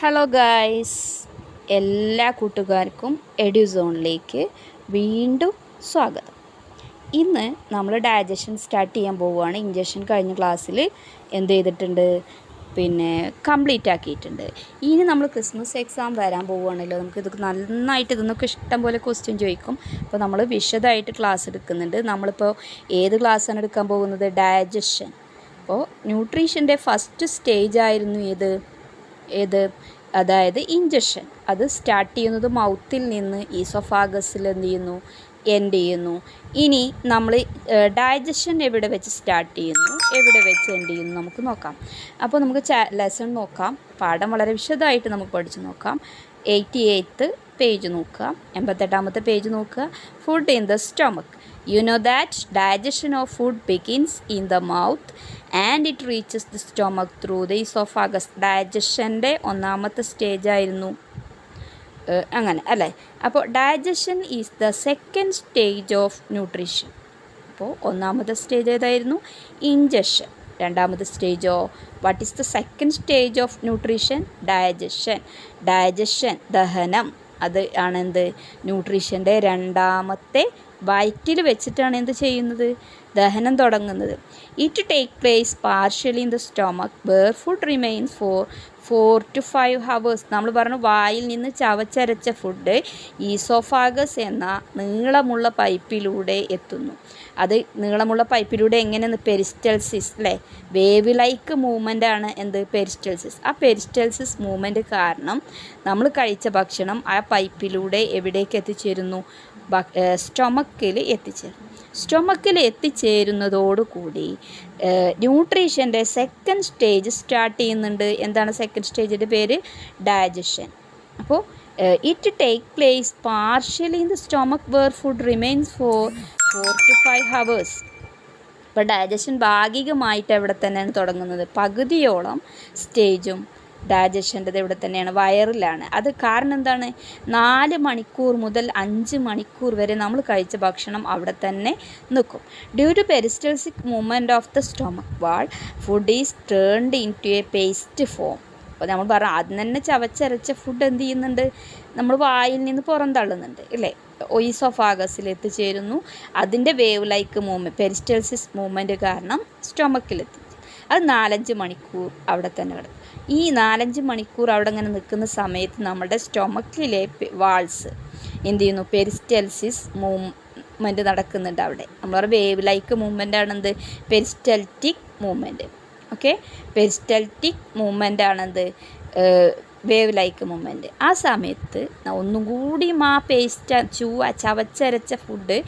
Hello guys, എല്ലാ കൂട്ടുകാർക്കും എഡ്യൂസോണിലേക്ക് വീണ്ടും സ്വാഗതം. ഇന്ന് നമ്മൾ ഡൈജഷൻ സ്റ്റാർട്ട് ചെയ്യാൻ പോവുകയാണ്. ഇഞ്ചക്ഷൻ കഴിഞ്ഞ ക്ലാസ്സിൽ എന്ത് ചെയ്തിട്ടുണ്ട്, കംപ്ലീറ്റ് ആക്കിയിട്ടുണ്ട്. ഇനി നമ്മൾ ക്രിസ്മസ് എക്സാം വരാൻ പോവുകയാണല്ലോ. നമുക്കിത് നന്നായിട്ട് ഇതൊക്കെ ഇഷ്ടം പോലെ ക്വസ്റ്റ്യൻ ചോദിക്കും. അപ്പോൾ നമ്മൾ വിശദമായിട്ട് ക്ലാസ് എടുക്കുന്നുണ്ട്. നമ്മളിപ്പോൾ ഏത് ക്ലാസ്സാണ് എടുക്കാൻ പോകുന്നത്? ഡൈജഷൻ. അപ്പോൾ ന്യൂട്രീഷൻ്റെ ഫസ്റ്റ് സ്റ്റേജ് ആയിരുന്നു ഏത് അതായത് ഇഞ്ചക്ഷൻ. അത് സ്റ്റാർട്ട് ചെയ്യുന്നത് മൗത്തിൽ നിന്ന് ഈസോഫാഗസിൽ എന്ത് ചെയ്യുന്നു, എൻഡ് ചെയ്യുന്നു. ഇനി നമ്മൾ ഡൈജഷൻ എവിടെ വെച്ച് സ്റ്റാർട്ട് ചെയ്യുന്നു, എവിടെ വെച്ച് എൻഡ് ചെയ്യുന്നു നമുക്ക് നോക്കാം. അപ്പോൾ നമുക്ക് ലെസൺ നോക്കാം. പാഠം വളരെ വിശദമായിട്ട് നമുക്ക് പഠിച്ച് നോക്കാം. 88th പേജ് നോക്കുക, 88ാമത്തെ പേജ് നോക്കുക. Food in the stomach. You know that digestion of food begins in the mouth and it reaches the stomach through the esophagus. ഡയജഷൻ്റെ ഒന്നാമത്തെ സ്റ്റേജ് ആയിരുന്നു അങ്ങനെ അല്ലേ. അപ്പോൾ digestion is the second stage of nutrition. അപ്പോൾ ഒന്നാമത്തെ stage ഏതായിരുന്നു? Ingestion. രണ്ടാമത്തെ സ്റ്റേജോ? What is the second stage of nutrition? Digestion ദഹനം. അത് ആണെന്ത്? ന്യൂട്രീഷൻ്റെ രണ്ടാമത്തെ വയറ്റിൽ വെച്ചിട്ടാണ് എന്ത് ചെയ്യുന്നത്? ദഹനം തുടങ്ങുന്നത്. It take place partially in the stomach where food remains for 4 to 5 hours. നമ്മൾ പറഞ്ഞു വായിൽ നിന്ന് ചവച്ചരച്ച ഫുഡ് ഈസോഫാഗസ് എന്ന നീളമുള്ള പൈപ്പിലൂടെ എത്തുന്നു. അത് നീളമുള്ള പൈപ്പിലൂടെ എങ്ങനെയെന്ന്? പെരിസ്റ്റൽസിസ് അല്ലേ, വേവ് ലൈക്ക് മൂവ്മെൻ്റ് ആണ് എന്ത്? പെരിസ്റ്റൽസിസ്. ആ പെരിസ്റ്റൽസിസ് മൂവ്മെൻറ്റ് കാരണം നമ്മൾ കഴിച്ച ഭക്ഷണം ആ പൈപ്പിലൂടെ എവിടേക്ക് എത്തിച്ചേരുന്നു? സ്റ്റൊമക്കിൽ എത്തിച്ചേരുന്നു. സ്റ്റൊമക്കിൽ എത്തിച്ചേരുന്നതോടുകൂടി ന്യൂട്രീഷൻ്റെ സെക്കൻഡ് സ്റ്റേജ് സ്റ്റാർട്ട് ചെയ്യുന്നുണ്ട്. എന്താണ് സെക്കൻഡ് സ്റ്റേജിൻ്റെ പേര്? ഡൈജഷൻ. അപ്പോൾ it take place partially in the stomach where food remains for 4 to 5 hours. ഇപ്പോൾ ഡൈജഷൻ ഭാഗികമായിട്ട് എവിടെ തന്നെയാണ് തുടങ്ങുന്നത്? പകുതിയോളം സ്റ്റേജും ഡൈജഷൻ്റെത് ഇവിടെ തന്നെയാണ്, വയറിലാണ്. അത് കാരണം എന്താണ്? 4 മണിക്കൂർ മുതൽ 5 മണിക്കൂർ വരെ നമ്മൾ കഴിച്ച ഭക്ഷണം അവിടെ തന്നെ നിൽക്കും. Due to peristaltic movement of the stomach wall food is turned into a paste form. അപ്പോൾ നമ്മൾ പറഞ്ഞു ആദ്യം തന്നെ ചവച്ചരച്ച ഫുഡ് എന്ത് ചെയ്യുന്നുണ്ട്? നമ്മൾ വായിൽ നിന്ന് പുറന്തള്ളുന്നുണ്ട് ഇല്ലേ, ഈസോഫാഗസിൽ എത്തിച്ചേരുന്നു. അതിൻ്റെ വേവ് ലൈക്ക് മൂവ്മെൻറ്റ്, പെരിസ്റ്റൽസിസ് മൂവ്മെൻറ്റ് കാരണം സ്റ്റൊമക്കിലെത്തി. അത് 4-5 മണിക്കൂർ അവിടെ തന്നെ കിടക്കും. ഈ 4-5 മണിക്കൂർ അവിടെ ഇങ്ങനെ നിൽക്കുന്ന സമയത്ത് നമ്മുടെ സ്റ്റൊമക്കിലെ വാൾസ് എന്ത് ചെയ്യുന്നു? പെരിസ്റ്റൽസിസ് മൂവ്മെൻറ്റ് നടക്കുന്നുണ്ട് അവിടെ. നമ്മൾ വേവ് ലൈക്ക് മൂവ്മെൻ്റ് ആണെന്ത്? Peristaltic movement. Okay, peristaltic movement ആണെന്ത്? Wave like movement. ആ സമയത്ത് ഒന്നും കൂടിയും ആ ചവച്ചരച്ച ഫുഡ്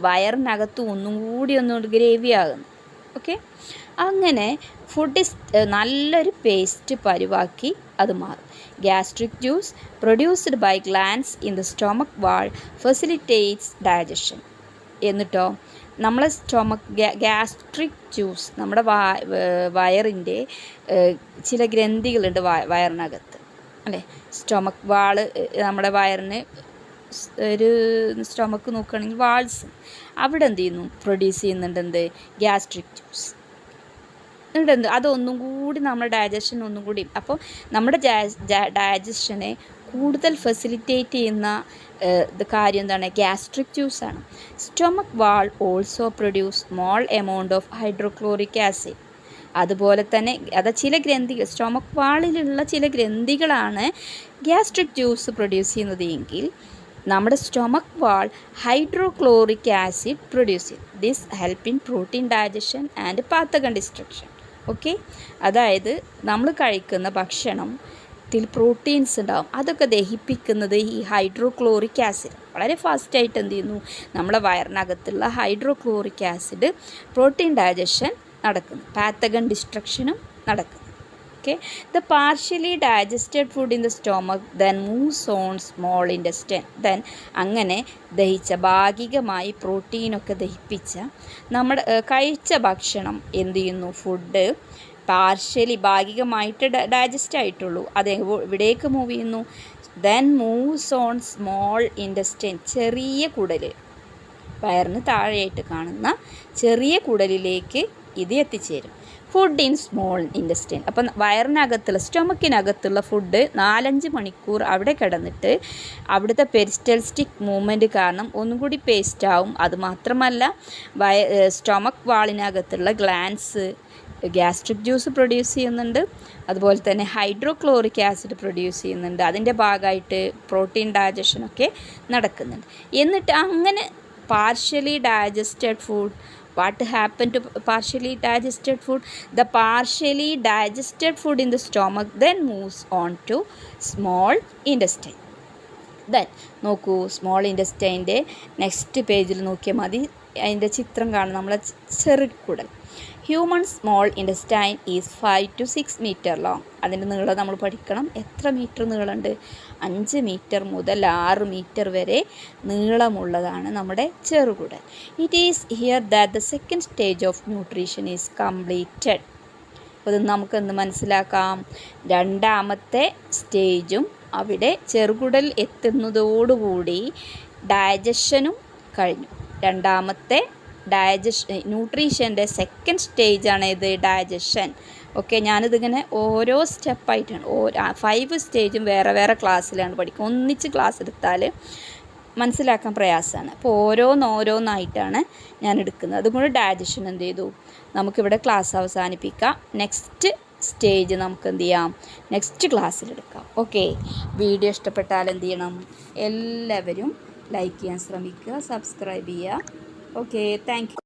വയറിനകത്ത് ഒന്നും കൂടി ഗ്രേവി ആകുന്നു. ഓക്കെ, അങ്ങനെ ഫുഡ് നല്ലൊരു പേസ്റ്റ് പരുവാക്കി അത് മാറും. Gastric juice produced by glands in the stomach wall facilitates digestion. എന്നിട്ടോ നമ്മളെ ഗ്യാസ്ട്രിക് ജ്യൂസ് നമ്മുടെ വയറിൻ്റെ ചില ഗ്രന്ഥികളുണ്ട് വയറിനകത്ത് അല്ലേ. സ്റ്റൊമക്ക് വാള് നമ്മുടെ വയറിന് ഒരു സ്റ്റൊമക്ക് നോക്കുകയാണെങ്കിൽ വാൾസ് അവിടെ എന്ത് ചെയ്യുന്നു? പ്രൊഡ്യൂസ് ചെയ്യുന്നുണ്ട് എന്ത്? ഗ്യാസ്ട്രിക് ജ്യൂസ് ഉണ്ട്. അതൊന്നും കൂടി നമ്മുടെ ഡൈജഷൻ ഒന്നും കൂടി, അപ്പോൾ നമ്മുടെ ഡൈജഷനെ കൂടുതൽ ഫെസിലിറ്റേറ്റ് ചെയ്യുന്ന കാര്യം എന്താണ്? ഗ്യാസ്ട്രിക് ജ്യൂസാണ്. Stomach wall also produce small amount of hydrochloric acid. അതുപോലെ തന്നെ ചില ഗ്രന്ഥികൾ, സ്റ്റൊമക്ക് വാളിലുള്ള ചില ഗ്രന്ഥികളാണ് ഗ്യാസ്ട്രിക് ജ്യൂസ് പ്രൊഡ്യൂസ് ചെയ്യുന്നത് എങ്കിൽ നമ്മുടെ stomach wall hydrochloric acid produce ചെയ്യും. This help in protein digestion and pathogen destruction. Okay, അതായത് നമ്മൾ കഴിക്കുന്ന ഭക്ഷണത്തിൽ പ്രോട്ടീൻസ് ഉണ്ടാകും. അതൊക്കെ ദഹിപ്പിക്കുന്നത് ഈ ഹൈഡ്രോക്ലോറിക് ആസിഡ് വളരെ ഫാസ്റ്റായിട്ട് എന്ത് ചെയ്യുന്നു? നമ്മുടെ വയറിനകത്തുള്ള ഹൈഡ്രോക്ലോറിക് ആസിഡ് പ്രോട്ടീൻ ഡൈജഷൻ നടക്കുന്നു, പാത്തഗൺ ഡിസ്ട്രക്ഷനും നടക്കുന്നു. Okay, the partially digested food in the stomach then moves on small intestine. Then അങ്ങനെ ദഹിച്ച ഭാഗികമായി പ്രോട്ടീനൊക്കെ ദഹിപ്പിച്ച നമ്മുടെ കഴിച്ച ഭക്ഷണം എന്ത് ചെയ്യുന്നു? ഫുഡ് പാർഷ്യലി ഭാഗികമായിട്ട് ഡൈജസ്റ്റ് ആയിട്ടുള്ളൂ. അത് ഇവിടേക്ക് മൂവ് ചെയ്യുന്നു. Then moves on small intestine. ചെറിയ കുടൽ, വയറിന് താഴെയായിട്ട് കാണുന്ന ചെറിയ കുടലിലേക്ക് ഇത് എത്തിച്ചേരും. Food in small intestine. അപ്പം വയറിനകത്തുള്ള സ്റ്റൊമക്കിനകത്തുള്ള ഫുഡ് 4-5 മണിക്കൂർ അവിടെ കിടന്നിട്ട് അവിടുത്തെ പെരിസ്റ്റൽസ്റ്റിക് മൂവ്മെൻറ്റ് കാരണം ഒന്നും കൂടി പേസ്റ്റ് ആവും. അതുമാത്രമല്ല സ്റ്റൊമക്ക് വാളിനകത്തുള്ള ഗ്ലാൻസ് ഗ്യാസ്ട്രിക് ജ്യൂസ് പ്രൊഡ്യൂസ് ചെയ്യുന്നുണ്ട്. അതുപോലെ തന്നെ ഹൈഡ്രോക്ലോറിക് ആസിഡ് പ്രൊഡ്യൂസ് ചെയ്യുന്നുണ്ട്. അതിൻ്റെ ഭാഗമായിട്ട് പ്രോട്ടീൻ ഡൈജഷനൊക്കെ നടക്കുന്നുണ്ട്. എന്നിട്ട് അങ്ങനെ partially digested food, what happened to partially digested food? The partially digested food in the stomach then moves on to small intestine. Then നോക്കൂ, സ്മോൾ ഇൻറ്റസ്റ്റൈൻ്റെ നെക്സ്റ്റ് പേജിൽ നോക്കിയാൽ മതി. അതിൻ്റെ ചിത്രം കാണും, നമ്മളെ ചെറുകുടൽ. Human small intestine is 5 to 6 metre long. അതിൻ്റെ നീളം നമ്മൾ പഠിക്കണം. എത്ര മീറ്റർ നീളമുണ്ട്? 5 മീറ്റർ മുതൽ 6 മീറ്റർ വരെ നീളമുള്ളതാണ് നമ്മുടെ ചെറുകുടൽ. It is here that the second stage of nutrition is completed. അപ്പോൾ ഇത് നമുക്കെന്ത് മനസ്സിലാക്കാം? രണ്ടാമത്തെ സ്റ്റേജും അവിടെ ചെറുകുടൽ എത്തുന്നതോടുകൂടി ഡൈജഷനും കഴിഞ്ഞു. രണ്ടാമത്തെ ന്യൂട്രീഷൻ്റെ സെക്കൻഡ് സ്റ്റേജാണ് ഇത്, ഡൈജഷൻ. ഓക്കെ, ഞാനിതിങ്ങനെ ഓരോ സ്റ്റെപ്പായിട്ടാണ്, 5 സ്റ്റേജും വേറെ വേറെ ക്ലാസ്സിലാണ് പഠിക്കുക. ഒന്നിച്ച് ക്ലാസ് എടുത്താൽ മനസ്സിലാക്കാൻ പ്രയാസമാണ്. അപ്പോൾ ഓരോന്നായിട്ടാണ് ഞാൻ എടുക്കുന്നത്. അതുകൊണ്ട് ഡൈജഷൻ എന്ത് ചെയ്തു, നമുക്കിവിടെ ക്ലാസ് അവസാനിപ്പിക്കാം. നെക്സ്റ്റ് സ്റ്റേജ് നമുക്ക് എന്ത് ചെയ്യാം, നെക്സ്റ്റ് ക്ലാസ്സിലെടുക്കാം. ഓക്കെ, വീഡിയോ ഇഷ്ടപ്പെട്ടാൽ എന്ത് ചെയ്യണം? എല്ലാവരും ലൈക്ക് ചെയ്യാൻ ശ്രമിക്കുക, സബ്സ്ക്രൈബ് ചെയ്യുക. Okay, thank you.